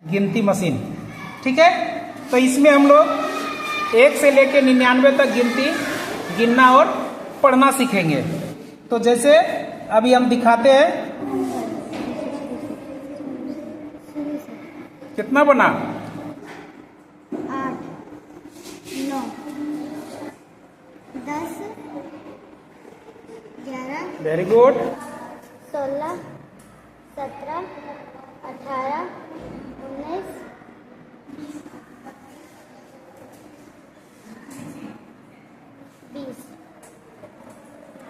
गिनती मशीन। ठीक है, तो इसमें हम लोग 1 से लेकर 99 तक गिनती गिनना और पढ़ना सीखेंगे। तो जैसे अभी हम दिखाते हैं, कितना बना? 8, 9, 10, 11, वेरी गुड। 16, 17, 18, 19, 20।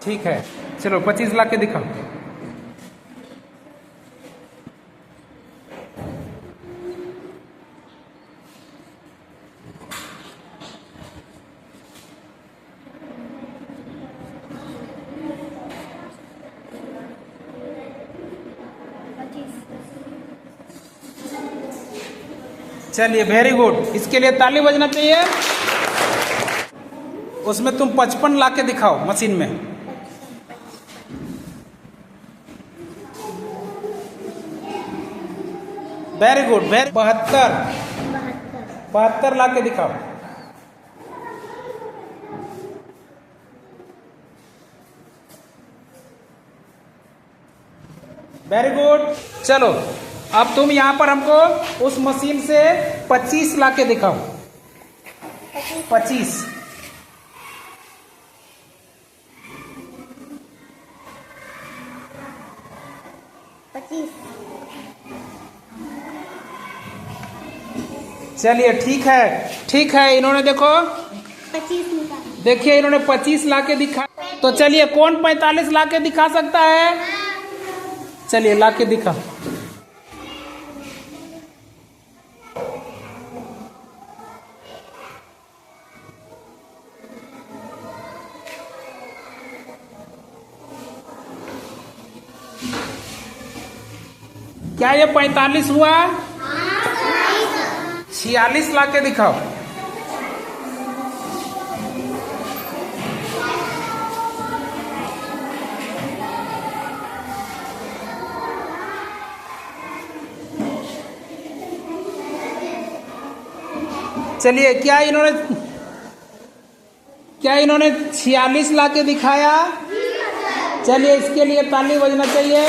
ठीक है, चलो 25 ला के दिखाओ। चलिए, वेरी गुड, इसके लिए ताली बजना चाहिए। उसमें तुम 55 ला के दिखाओ मशीन में। वेरी गुड, 72 ला के दिखाओ। Very good. चलो, अब तुम यहाँ पर हमको उस मशीन से 25 ला के दिखाओ। 25। चलिए, ठीक है, इन्होंने देखो 25 निकाल। देखिए, इन्होंने 25 ला के दिखा। तो चलिए, कौन 45 ला के दिखा सकता है? चलिए, ला के दिखा। क्या ये 45 हुआ? 46 ला के दिखाओ। चलिए, क्या इन्होंने 46 ला के दिखाया? चलिए, इसके लिए ताली बजना चाहिए।